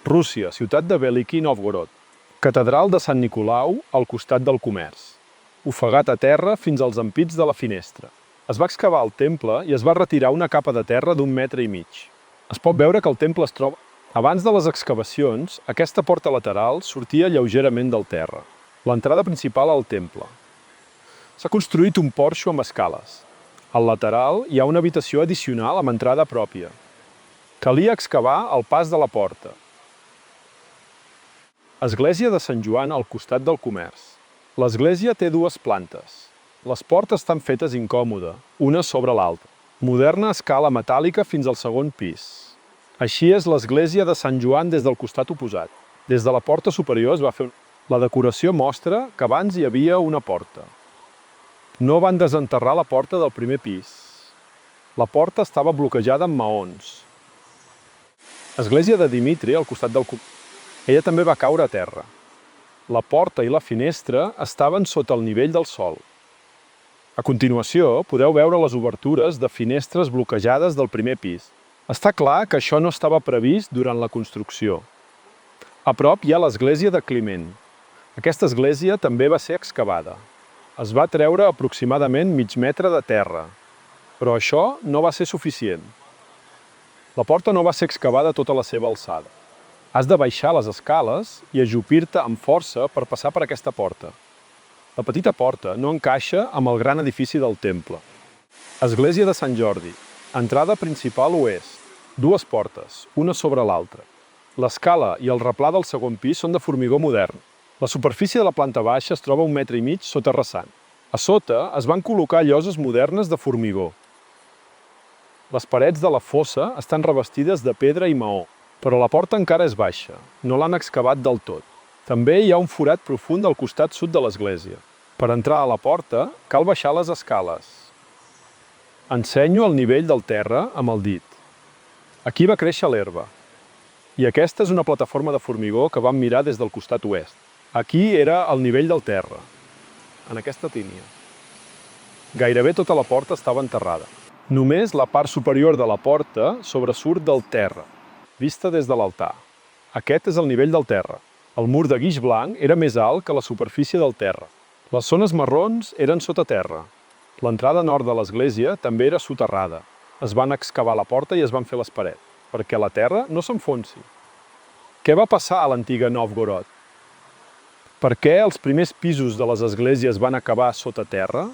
Rússia, ciutat de Veliki Novgorod. Catedral de Sant Nicolau al costat del comerç. Ofegat a terra fins als ampits de la finestra. Es va excavar el temple i es va retirar una capa de terra d'1,5 metres. Es pot veure que el temple es troba... Abans de les excavacions, aquesta porta lateral sortia lleugerament del terra. L'entrada principal al temple. S'ha construït un porxo amb escales. Al lateral hi ha una habitació addicional amb entrada pròpia. Calia excavar el pas de la porta. Església de Sant Joan al costat del comerç. L'església té 2 plantes. Les portes estan fetes incòmode, una sobre l'altra. Moderna escala metàl·lica fins al 2è pis. Així és l'església de Sant Joan des del costat oposat. Des de la porta superior es va fer... La decoració mostra que abans hi havia una porta. No van desenterrar la porta del primer pis. La porta estava bloquejada amb maons. Església de Dimitri al costat del comerç. Ella també va caure a terra. La porta i la finestra estaven sota el nivell del sòl. A continuació, podeu veure les obertures de finestres bloquejades del primer pis. Està clar que això no estava previst durant la construcció. A prop hi ha l'església de Climent. Aquesta església també va ser excavada. Es va treure aproximadament mig metre de terra, però això no va ser suficient. La porta no va ser excavada a tota la seva alçada. Has de baixar les escales i ajupir-te amb força per passar per aquesta porta. La petita porta no encaixa amb el gran edifici del temple. Església de Sant Jordi. Entrada principal oest. 2 portes, una sobre l'altra. L'escala i el replà del 2è pis són de formigó modern. La superfície de la planta baixa es troba 1,5 metres soterrassant. A sota es van col·locar lloses modernes de formigó. Les parets de la fossa estan revestides de pedra i maó, però la porta encara és baixa, no l'han excavat del tot. També hi ha un forat profund al costat sud de l'església. Per entrar a la porta, cal baixar les escales. Ensenyo el nivell del terra amb el dit. Aquí va créixer l'herba. I aquesta és una plataforma de formigó que vam mirar des del costat oest. Aquí era el nivell del terra, en aquesta línia. Gairebé tota la porta estava enterrada. Només la part superior de la porta sobresurt del terra, vista des de l'altar. Aquest és el nivell del terra. El mur de guix blanc era més alt que la superfície del terra. Les zones marrons eren sota terra. L'entrada nord de l'església també era soterrada. Es van excavar la porta i es van fer les parets, perquè la terra no s'enfonsi. Què va passar a l'antiga Novgorod? Per què els primers pisos de les esglésies van acabar sota terra?